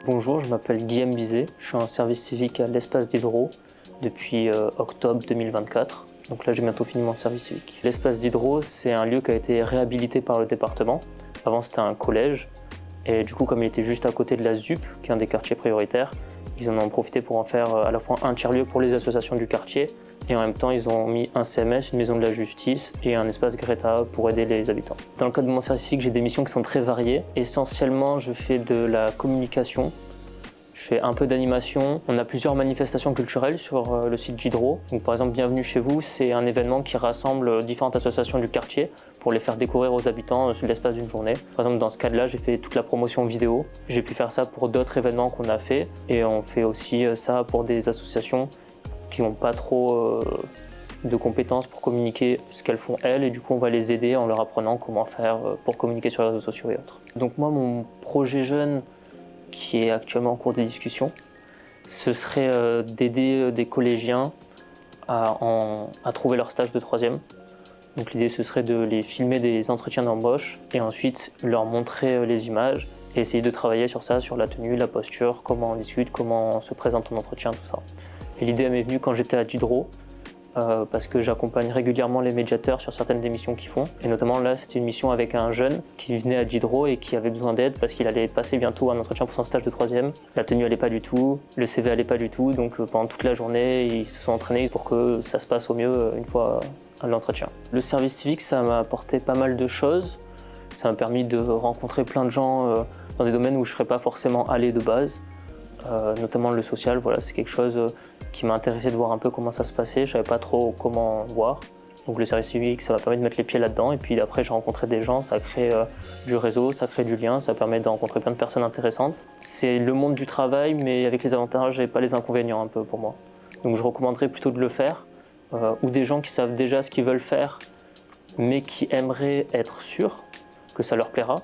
Bonjour, je m'appelle Guillaume Bizet, je suis en service civique à l'Espace Diderot depuis octobre 2024. Donc là j'ai bientôt fini mon service civique. L'Espace Diderot, c'est un lieu qui a été réhabilité par le département. Avant c'était un collège et du coup comme il était juste à côté de la ZUP, qui est un des quartiers prioritaires, ils en ont profité pour en faire à la fois un tiers-lieu pour les associations du quartier et en même temps ils ont mis un CMS, une maison de la justice et un espace Greta pour aider les habitants. Dans le cadre de mon service civique, j'ai des missions qui sont très variées. Essentiellement, je fais de la communication, je fais un peu d'animation. On a plusieurs manifestations culturelles sur le site Diderot. Donc, par exemple, Bienvenue chez vous, c'est un événement qui rassemble différentes associations du quartier pour les faire découvrir aux habitants sur l'espace d'une journée. Par exemple, dans ce cadre-là, j'ai fait toute la promotion vidéo. J'ai pu faire ça pour d'autres événements qu'on a fait et on fait aussi ça pour des associations qui n'ont pas trop de compétences pour communiquer ce qu'elles font elles et du coup on va les aider en leur apprenant comment faire pour communiquer sur les réseaux sociaux et autres. Donc moi mon projet jeune qui est actuellement en cours de discussion, ce serait d'aider des collégiens à trouver leur stage de troisième. Donc l'idée ce serait de les filmer des entretiens d'embauche et ensuite leur montrer les images et essayer de travailler sur ça, sur la tenue, la posture, comment on discute, comment on se présente en entretien, tout ça. Et l'idée m'est venue quand j'étais à Diderot, parce que j'accompagne régulièrement les médiateurs sur certaines des missions qu'ils font. Et notamment là, c'était une mission avec un jeune qui venait à Diderot et qui avait besoin d'aide parce qu'il allait passer bientôt un entretien pour son stage de troisième. La tenue allait pas du tout, le CV allait pas du tout, donc pendant toute la journée, ils se sont entraînés pour que ça se passe au mieux une fois à l'entretien. Le service civique, ça m'a apporté pas mal de choses. Ça m'a permis de rencontrer plein de gens dans des domaines où je ne serais pas forcément allé de base. Notamment le social, voilà, c'est quelque chose qui m'a intéressé de voir un peu comment ça se passait. Je savais pas trop comment voir. Donc le service civique, ça m'a permis de mettre les pieds là-dedans. Et puis après, j'ai rencontré des gens, ça crée du réseau, ça crée du lien, ça permet de rencontrer plein de personnes intéressantes. C'est le monde du travail, mais avec les avantages et pas les inconvénients un peu pour moi. Donc je recommanderais plutôt de le faire. Ou des gens qui savent déjà ce qu'ils veulent faire, mais qui aimeraient être sûrs que ça leur plaira.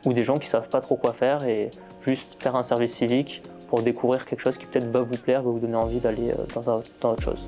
Ou des gens qui savent pas trop quoi faire et juste faire un service civique pour découvrir quelque chose qui peut-être va vous plaire, va vous donner envie d'aller dans autre chose.